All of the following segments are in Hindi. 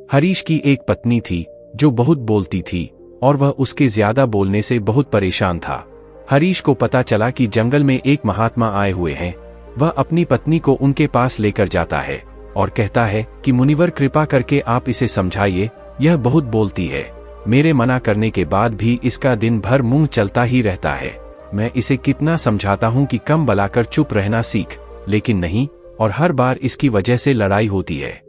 हरीश की एक पत्नी थी जो बहुत बोलती थी और वह उसके ज्यादा बोलने से बहुत परेशान था। हरीश को पता चला कि जंगल में एक महात्मा आए हुए हैं। वह अपनी पत्नी को उनके पास लेकर जाता है और कहता है कि मुनिवर कृपा करके आप इसे समझाइए, यह बहुत बोलती है। मेरे मना करने के बाद भी इसका दिन भर मुंह चलता ही रहता है। मैं इसे कितना समझाता हूँ कि कम बलाकर चुप रहना सीख, लेकिन नहीं, और हर बार इसकी वजह से लड़ाई होती है।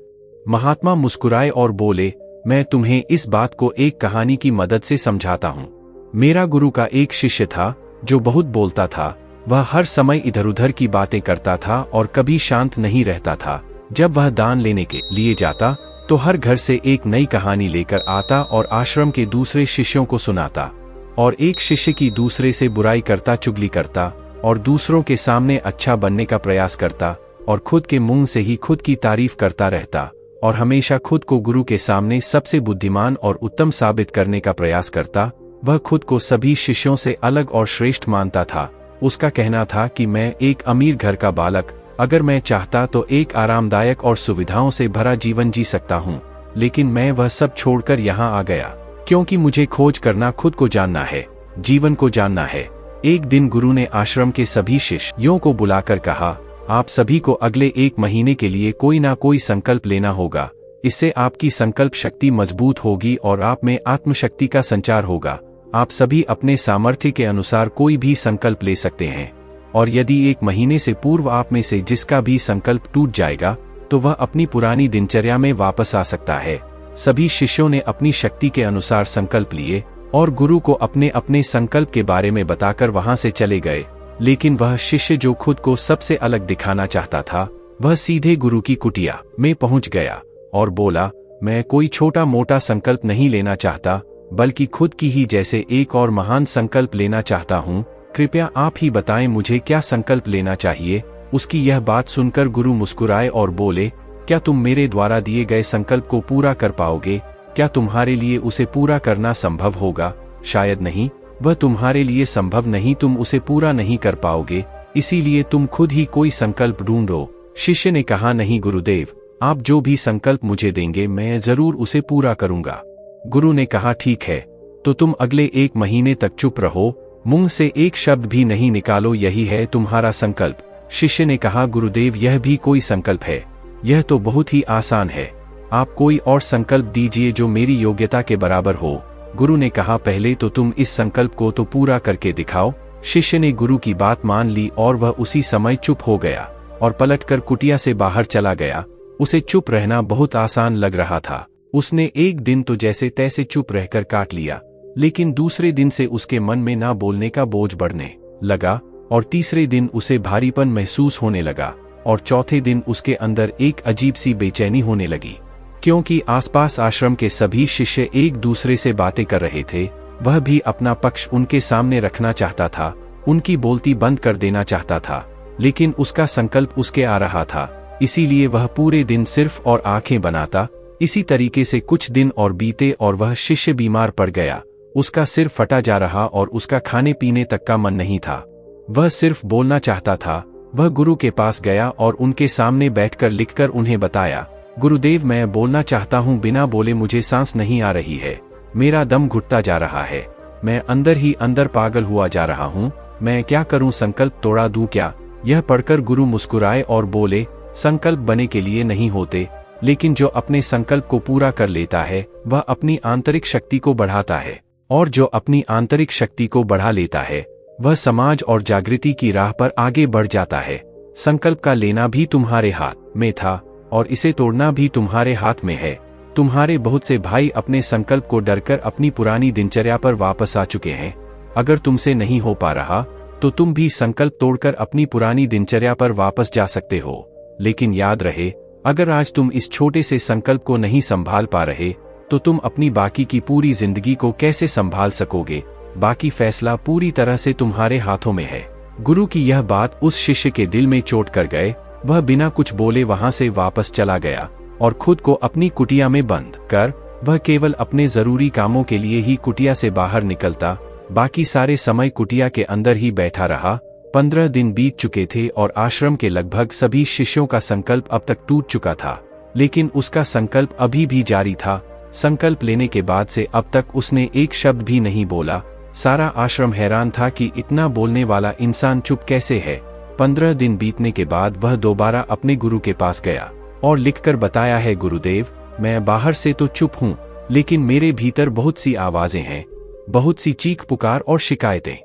महात्मा मुस्कुराए और बोले, मैं तुम्हें इस बात को एक कहानी की मदद से समझाता हूँ। मेरा गुरु का एक शिष्य था जो बहुत बोलता था। वह हर समय इधर उधर की बातें करता था और कभी शांत नहीं रहता था। जब वह दान लेने के लिए जाता तो हर घर से एक नई कहानी लेकर आता और आश्रम के दूसरे शिष्यों को सुनाता। और एक शिष्य की दूसरे से बुराई करता, चुगली करता और दूसरों के सामने अच्छा बनने का प्रयास करता और खुद के मुंह से ही खुद की तारीफ करता रहता और हमेशा खुद को गुरु के सामने सबसे बुद्धिमान और उत्तम साबित करने का प्रयास करता। वह खुद को सभी शिष्यों से अलग और श्रेष्ठ मानता था। उसका कहना था कि मैं एक अमीर घर का बालक, अगर मैं चाहता तो एक आरामदायक और सुविधाओं से भरा जीवन जी सकता हूँ, लेकिन मैं वह सब छोड़कर यहाँ आ गया क्योंकि मुझे खोज करना, खुद को जानना है, जीवन को जानना है। एक दिन गुरु ने आश्रम के सभी शिष्यों को बुलाकर कहा, आप सभी को अगले 1 महीने के लिए कोई ना कोई संकल्प लेना होगा। इससे आपकी संकल्प शक्ति मजबूत होगी और आप में आत्मशक्ति का संचार होगा। आप सभी अपने सामर्थ्य के अनुसार कोई भी संकल्प ले सकते हैं, और यदि 1 महीने से पूर्व आप में से जिसका भी संकल्प टूट जाएगा तो वह अपनी पुरानी दिनचर्या में वापस आ सकता है। सभी शिष्यों ने अपनी शक्ति के अनुसार संकल्प लिए और गुरु को अपने अपने संकल्प के बारे में बताकर वहां से चले गए। लेकिन वह शिष्य जो खुद को सबसे अलग दिखाना चाहता था, वह सीधे गुरु की कुटिया में पहुंच गया और बोला, मैं कोई छोटा मोटा संकल्प नहीं लेना चाहता, बल्कि खुद की ही जैसे एक और महान संकल्प लेना चाहता हूँ। कृपया आप ही बताएं मुझे क्या संकल्प लेना चाहिए। उसकी यह बात सुनकर गुरु मुस्कुराए और बोले, क्या तुम मेरे द्वारा दिए गए संकल्प को पूरा कर पाओगे? क्या तुम्हारे लिए उसे पूरा करना संभव होगा? शायद नहीं, वह तुम्हारे लिए संभव नहीं, तुम उसे पूरा नहीं कर पाओगे, इसीलिए तुम खुद ही कोई संकल्प ढूंढो। शिष्य ने कहा, नहीं गुरुदेव, आप जो भी संकल्प मुझे देंगे मैं जरूर उसे पूरा करूंगा। गुरु ने कहा, ठीक है, तो तुम अगले 1 महीने तक चुप रहो, मुंह से एक शब्द भी नहीं निकालो, यही है तुम्हारा संकल्प। शिष्य ने कहा, गुरुदेव यह भी कोई संकल्प है? यह तो बहुत ही आसान है, आप कोई और संकल्प दीजिए जो मेरी योग्यता के बराबर हो। गुरु ने कहा, पहले तो तुम इस संकल्प को तो पूरा करके दिखाओ। शिष्य ने गुरु की बात मान ली और वह उसी समय चुप हो गया और पलटकर कुटिया से बाहर चला गया। उसे चुप रहना बहुत आसान लग रहा था। उसने एक दिन तो जैसे तैसे चुप रहकर काट लिया, लेकिन दूसरे दिन से उसके मन में ना बोलने का बोझ बढ़ने लगा और तीसरे दिन उसे भारीपन महसूस होने लगा और चौथे दिन उसके अंदर एक अजीब सी बेचैनी होने लगी, क्योंकि आसपास आश्रम के सभी शिष्य एक दूसरे से बातें कर रहे थे। वह भी अपना पक्ष उनके सामने रखना चाहता था, उनकी बोलती बंद कर देना चाहता था, लेकिन उसका संकल्प उसके आ रहा था, इसीलिए वह पूरे दिन सिर्फ और आंखें बनाता। इसी तरीके से कुछ दिन और बीते और वह शिष्य बीमार पड़ गया। उसका सिर फटा जा रहा और उसका खाने पीने तक का मन नहीं था, वह सिर्फ बोलना चाहता था। वह गुरु के पास गया और उनके सामने बैठकर लिखकर उन्हें बताया, गुरुदेव मैं बोलना चाहता हूँ, बिना बोले मुझे सांस नहीं आ रही है, मेरा दम घुटता जा रहा है, मैं अंदर ही अंदर पागल हुआ जा रहा हूँ, मैं क्या करूँ, संकल्प तोड़ा दूं क्या? यह पढ़कर गुरु मुस्कुराए और बोले, संकल्प बने के लिए नहीं होते, लेकिन जो अपने संकल्प को पूरा कर लेता है वह अपनी आंतरिक शक्ति को बढ़ाता है, और जो अपनी आंतरिक शक्ति को बढ़ा लेता है वह समाज और जागृति की राह पर आगे बढ़ जाता है। संकल्प का लेना भी तुम्हारे हाथ में था और इसे तोड़ना भी तुम्हारे हाथ में है। तुम्हारे बहुत से भाई अपने संकल्प को डरकर अपनी पुरानी दिनचर्या पर वापस आ चुके हैं। अगर तुमसे नहीं हो पा रहा तो तुम भी संकल्प तोड़कर अपनी पुरानी दिनचर्या पर वापस जा सकते हो। लेकिन याद रहे, अगर आज तुम इस छोटे से संकल्प को नहीं संभाल पा रहे तो तुम अपनी बाकी की पूरी जिंदगी को कैसे संभाल सकोगे? बाकी फैसला पूरी तरह से तुम्हारे हाथों में है। गुरु की यह बात उस शिष्य के दिल में चोट कर गए। वह बिना कुछ बोले वहां से वापस चला गया और खुद को अपनी कुटिया में बंद कर वह केवल अपने जरूरी कामों के लिए ही कुटिया से बाहर निकलता। बाकी सारे समय कुटिया के अंदर ही बैठा रहा। 15 दिन बीत चुके थे और आश्रम के लगभग सभी शिष्यों का संकल्प अब तक टूट चुका था, लेकिन उसका संकल्प अभी भी जारी था। संकल्प लेने के बाद से अब तक उसने एक शब्द भी नहीं बोला। सारा आश्रम हैरान था कि इतना बोलने वाला इंसान चुप कैसे है। 15 दिन बीतने के बाद वह दोबारा अपने गुरु के पास गया और लिखकर बताया है, गुरुदेव, मैं बाहर से तो चुप हूँ, लेकिन मेरे भीतर बहुत सी आवाजें हैं, बहुत सी चीख पुकार और शिकायतें।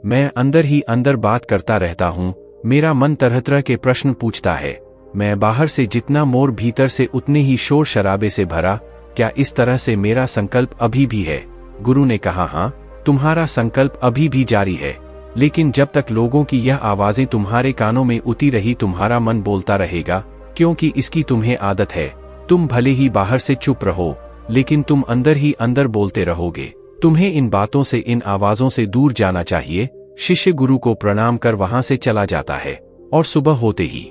मैं अंदर ही अंदर बात करता रहता हूँ। मेरा मन तरह तरह के प्रश्न पूछता है। मैं बाहर से जितना मोर, भीतर से उतने ही शोर शराबे से भरा। क्या इस तरह से मेरा संकल्प अभी भी है? गुरु ने कहा, हाँ, तुम्हारा संकल्प अभी भी जारी है, लेकिन जब तक लोगों की यह आवाजें तुम्हारे कानों में उतरी रही, तुम्हारा मन बोलता रहेगा, क्योंकि इसकी तुम्हें आदत है। तुम भले ही बाहर से चुप रहो, लेकिन तुम अंदर ही अंदर बोलते रहोगे। तुम्हें इन बातों से, इन आवाजों से दूर जाना चाहिए। शिष्य गुरु को प्रणाम कर वहां से चला जाता है और सुबह होते ही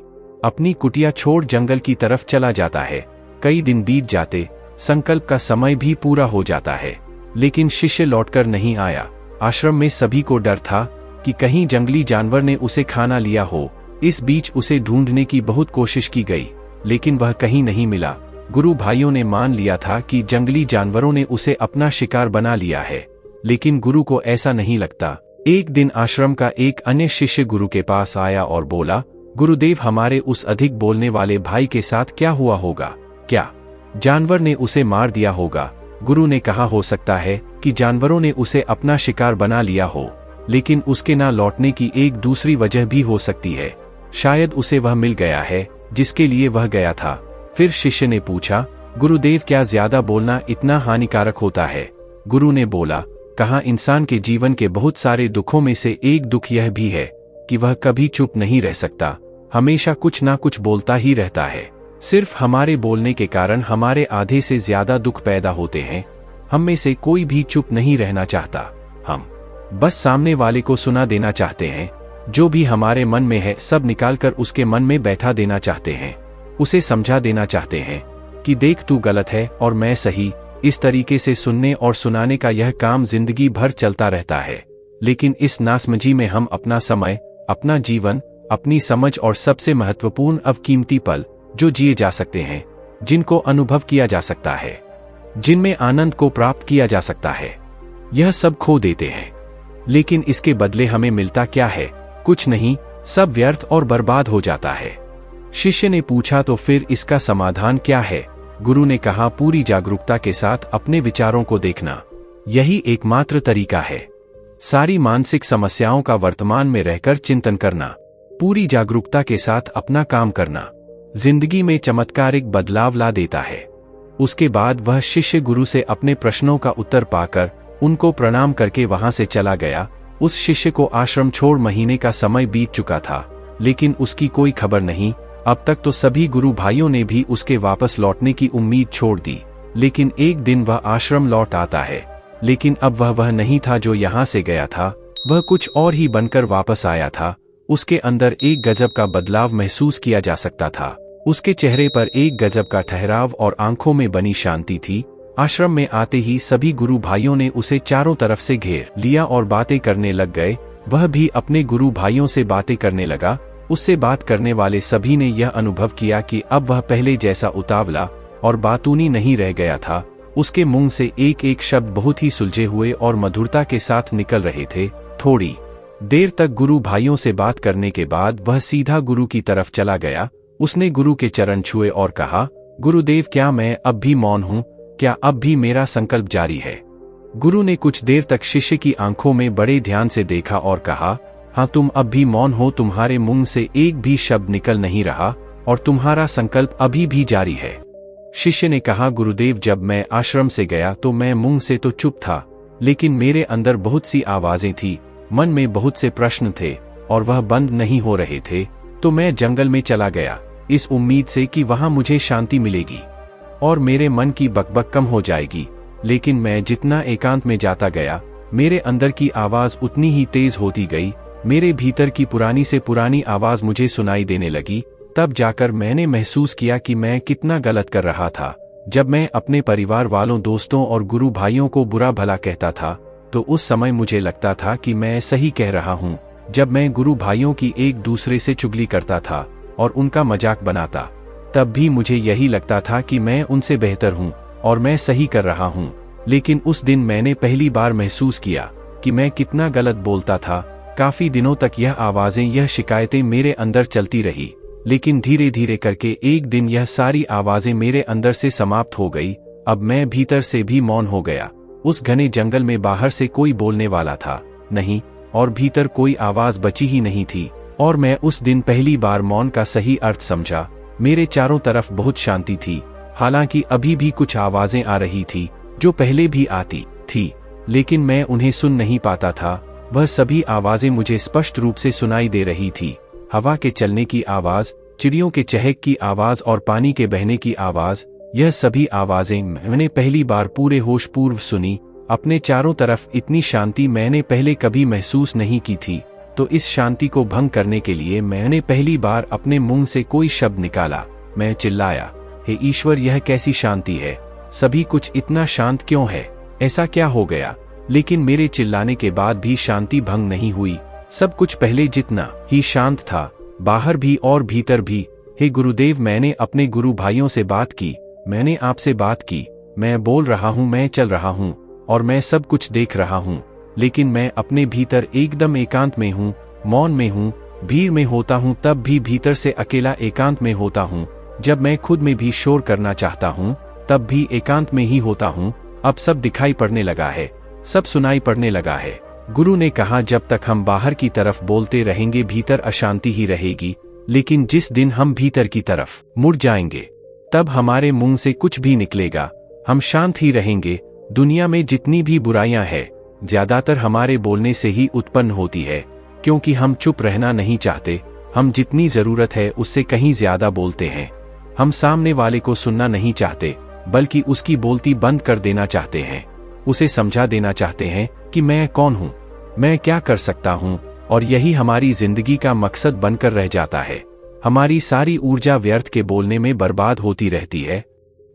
अपनी कुटिया छोड़ जंगल की तरफ चला जाता है। कई दिन बीत जाते, संकल्प का समय भी पूरा हो जाता है, लेकिन शिष्य लौटकर नहीं आया। आश्रम में सभी को डर था कि कहीं जंगली जानवर ने उसे खाना लिया हो। इस बीच उसे ढूंढने की बहुत कोशिश की गई, लेकिन वह कहीं नहीं मिला। गुरु भाइयों ने मान लिया था कि जंगली जानवरों ने उसे अपना शिकार बना लिया है, लेकिन गुरु को ऐसा नहीं लगता। एक दिन आश्रम का एक अन्य शिष्य गुरु के पास आया और बोला, गुरुदेव, हमारे उस अधिक बोलने वाले भाई के साथ क्या हुआ होगा? क्या जानवर ने उसे मार दिया होगा? गुरु ने कहा, हो सकता है कि जानवरों ने उसे अपना शिकार बना लिया हो, लेकिन उसके ना लौटने की एक दूसरी वजह भी हो सकती है। शायद उसे वह मिल गया है जिसके लिए वह गया था। फिर शिष्य ने पूछा, गुरुदेव, क्या ज्यादा बोलना इतना हानिकारक होता है? गुरु ने बोला, कहा, इंसान के जीवन के बहुत सारे दुखों में से एक दुख यह भी है कि वह कभी चुप नहीं रह सकता, हमेशा कुछ ना कुछ बोलता ही रहता है। सिर्फ हमारे बोलने के कारण हमारे आधे से ज्यादा दुख पैदा होते हैं। हम में से कोई भी चुप नहीं रहना चाहता। हम बस सामने वाले को सुना देना चाहते हैं। जो भी हमारे मन में है सब निकालकर उसके मन में बैठा देना चाहते हैं। उसे समझा देना चाहते हैं कि देख, तू गलत है और मैं सही। इस तरीके से सुनने और सुनाने का यह काम जिंदगी भर चलता रहता है, लेकिन इस नासमझी में हम अपना समय, अपना जीवन, अपनी समझ और सबसे महत्वपूर्ण अवकीमती पल जो जिए जा सकते हैं, जिनको अनुभव किया जा सकता है, जिनमें आनंद को प्राप्त किया जा सकता है, यह सब खो देते हैं। लेकिन इसके बदले हमें मिलता क्या है? कुछ नहीं, सब व्यर्थ और बर्बाद हो जाता है। शिष्य ने पूछा, तो फिर इसका समाधान क्या है? गुरु ने कहा, पूरी जागरूकता के साथ अपने विचारों को देखना, यही एकमात्र तरीका है। सारी मानसिक समस्याओं का वर्तमान में रहकर चिंतन करना, पूरी जागरूकता के साथ अपना काम करना, जिंदगी में चमत्कारिक बदलाव ला देता है। उसके बाद वह शिष्य गुरु से अपने प्रश्नों का उत्तर पाकर उनको प्रणाम करके वहां से चला गया। उस शिष्य को आश्रम छोड़ महीने का समय बीत चुका था, लेकिन उसकी कोई खबर नहीं। अब तक तो सभी गुरु भाइयों ने भी उसके वापस लौटने की उम्मीद छोड़ दी, लेकिन एक दिन वह आश्रम लौट आता है। लेकिन अब वह नहीं था जो यहाँ से गया था, वह कुछ और ही बनकर वापस आया था। उसके अंदर एक गजब का बदलाव महसूस किया जा सकता था। उसके चेहरे पर एक गजब का ठहराव और आंखों में बनी शांति थी। आश्रम में आते ही सभी गुरु भाइयों ने उसे चारों तरफ से घेर लिया और बातें करने लग गए। वह भी अपने गुरु भाइयों से बातें करने लगा। उससे बात करने वाले सभी ने यह अनुभव किया कि अब वह पहले जैसा उतावला और बातूनी नहीं रह गया था। उसके मुंह से एक एक शब्द बहुत ही सुलझे हुए और मधुरता के साथ निकल रहे थे। थोड़ी देर तक गुरु भाइयों से बात करने के बाद वह सीधा गुरु की तरफ चला गया। उसने गुरु के चरण छुए और कहा, गुरुदेव, क्या मैं अब भी मौन हूँ? क्या अब भी मेरा संकल्प जारी है? गुरु ने कुछ देर तक शिष्य की आंखों में बड़े ध्यान से देखा और कहा, हाँ, तुम अब भी मौन हो। तुम्हारे मुंह से एक भी शब्द निकल नहीं रहा और तुम्हारा संकल्प अभी भी जारी है। शिष्य ने कहा, गुरुदेव, जब मैं आश्रम से गया तो मैं मुंह से तो चुप था, लेकिन मेरे अंदर बहुत सी आवाजें थी, मन में बहुत से प्रश्न थे और वह बंद नहीं हो रहे थे। तो मैं जंगल में चला गया, इस उम्मीद से कि वहां मुझे शांति मिलेगी और मेरे मन की बकबक कम हो जाएगी। लेकिन मैं जितना एकांत में जाता गया, मेरे अंदर की आवाज उतनी ही तेज होती गई। मेरे भीतर की पुरानी से पुरानी आवाज मुझे सुनाई देने लगी। तब जाकर मैंने महसूस किया कि मैं कितना गलत कर रहा था। जब मैं अपने परिवार वालों, दोस्तों और गुरु भाइयों को बुरा भला कहता था, तो उस समय मुझे लगता था कि मैं सही कह रहा हूँ। जब मैं गुरु भाइयों की एक दूसरे से चुगली करता था और उनका मजाक बनाता, तब भी मुझे यही लगता था कि मैं उनसे बेहतर हूँ और मैं सही कर रहा हूँ। लेकिन उस दिन मैंने पहली बार महसूस किया कि मैं कितना गलत बोलता था। काफी दिनों तक यह आवाजें, यह शिकायतें मेरे अंदर चलती रही, लेकिन धीरे धीरे करके एक दिन यह सारी आवाजें मेरे अंदर से समाप्त हो गई। अब मैं भीतर से भी मौन हो गया। उस घने जंगल में बाहर से कोई बोलने वाला था नहीं और भीतर कोई आवाज बची ही नहीं थी। और मैं उस दिन पहली बार मौन का सही अर्थ समझा। मेरे चारों तरफ बहुत शांति थी, हालांकि अभी भी कुछ आवाजें आ रही थी जो पहले भी आती थी, लेकिन मैं उन्हें सुन नहीं पाता था। वह सभी आवाजें मुझे स्पष्ट रूप से सुनाई दे रही थी। हवा के चलने की आवाज, चिड़ियों के चहक की आवाज और पानी के बहने की आवाज, यह सभी आवाजें मैंने पहली बार पूरे होश पूर्व सुनी। अपने चारों तरफ इतनी शांति मैंने पहले कभी महसूस नहीं की थी। तो इस शांति को भंग करने के लिए मैंने पहली बार अपने मुंह से कोई शब्द निकाला। मैं चिल्लाया, हे ईश्वर, यह कैसी शांति है? सभी कुछ इतना शांत क्यों है? ऐसा क्या हो गया? लेकिन मेरे चिल्लाने के बाद भी शांति भंग नहीं हुई। सब कुछ पहले जितना ही शांत था, बाहर भी और भीतर भी। हे गुरुदेव, मैंने अपने गुरु भाइयों से बात की, मैंने आपसे बात की। मैं बोल रहा हूँ, मैं चल रहा हूँ और मैं सब कुछ देख रहा हूँ, लेकिन मैं अपने भीतर एकदम एकांत में हूँ, मौन में हूँ। भीड़ में होता हूँ तब भी भीतर से अकेला एकांत में होता हूँ। जब मैं खुद में भी शोर करना चाहता हूँ तब भी एकांत में ही होता हूँ। अब सब दिखाई पड़ने लगा है, सब सुनाई पड़ने लगा है। गुरु ने कहा, जब तक हम बाहर की तरफ बोलते रहेंगे भीतर अशांति ही रहेगी, लेकिन जिस दिन हम भीतर की तरफ मुड़ जाएंगे तब हमारे मुंह से कुछ भी निकलेगा, हम शांत ही रहेंगे। दुनिया में जितनी भी बुराइयां हैं, ज्यादातर हमारे बोलने से ही उत्पन्न होती है, क्योंकि हम चुप रहना नहीं चाहते। हम जितनी जरूरत है उससे कहीं ज्यादा बोलते हैं। हम सामने वाले को सुनना नहीं चाहते, बल्कि उसकी बोलती बंद कर देना चाहते हैं। उसे समझा देना चाहते हैं कि मैं कौन हूँ, मैं क्या कर सकता हूँ, और यही हमारी जिंदगी का मकसद बनकर रह जाता है। हमारी सारी ऊर्जा व्यर्थ के बोलने में बर्बाद होती रहती है।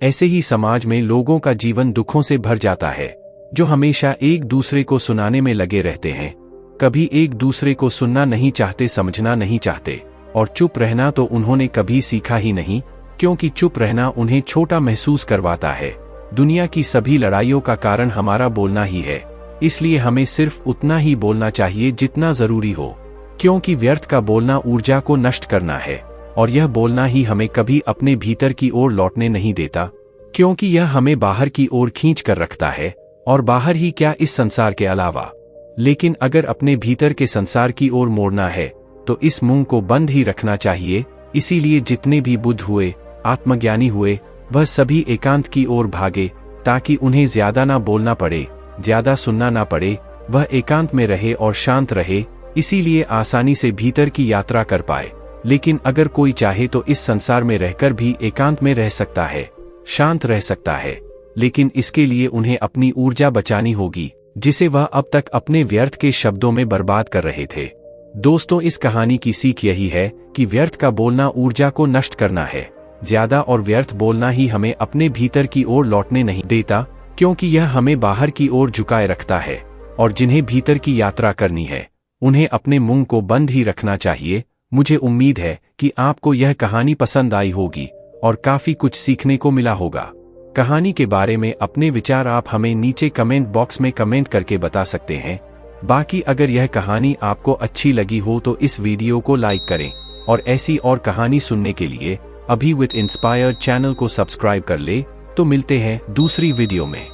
ऐसे ही समाज में लोगों का जीवन दुखों से भर जाता है, जो हमेशा एक दूसरे को सुनाने में लगे रहते हैं। कभी एक दूसरे को सुनना नहीं चाहते, समझना नहीं चाहते, और चुप रहना तो उन्होंने कभी सीखा ही नहीं, क्योंकि चुप रहना उन्हें छोटा महसूस करवाता है। दुनिया की सभी लड़ाइयों का कारण हमारा बोलना ही है, इसलिए हमें सिर्फ उतना ही बोलना चाहिए जितना जरूरी हो, क्योंकि व्यर्थ का बोलना ऊर्जा को नष्ट करना है, और यह बोलना ही हमें कभी अपने भीतर की ओर लौटने नहीं देता, क्योंकि यह हमें बाहर की ओर खींच कर रखता है, और बाहर ही क्या, इस संसार के अलावा। लेकिन अगर अपने भीतर के संसार की ओर मोड़ना है तो इस मुंह को बंद ही रखना चाहिए। इसीलिए जितने भी बुद्ध हुए, आत्मज्ञानी हुए, वह सभी एकांत की ओर भागे, ताकि उन्हें ज्यादा ना बोलना पड़े, ज्यादा सुनना ना पड़े। वह एकांत में रहे और शांत रहे, इसीलिए आसानी से भीतर की यात्रा कर पाए। लेकिन अगर कोई चाहे तो इस संसार में रहकर भी एकांत में रह सकता है, शांत रह सकता है, लेकिन इसके लिए उन्हें अपनी ऊर्जा बचानी होगी, जिसे वह अब तक अपने व्यर्थ के शब्दों में बर्बाद कर रहे थे। दोस्तों, इस कहानी की सीख यही है कि व्यर्थ का बोलना ऊर्जा को नष्ट करना है। ज्यादा और व्यर्थ बोलना ही हमें अपने भीतर की ओर लौटने नहीं देता, क्योंकि यह हमें बाहर की ओर झुकाए रखता है। और जिन्हें भीतर की यात्रा करनी है, उन्हें अपने मुंह को बंद ही रखना चाहिए। मुझे उम्मीद है कि आपको यह कहानी पसंद आई होगी और काफी कुछ सीखने को मिला होगा। कहानी के बारे में अपने विचार आप हमें नीचे कमेंट बॉक्स में कमेंट करके बता सकते हैं। बाकी अगर यह कहानी आपको अच्छी लगी हो तो इस वीडियो को लाइक करें, और ऐसी और कहानी सुनने के लिए अभी विद इंस्पायर चैनल को सब्सक्राइब कर ले। तो मिलते हैं दूसरी वीडियो में।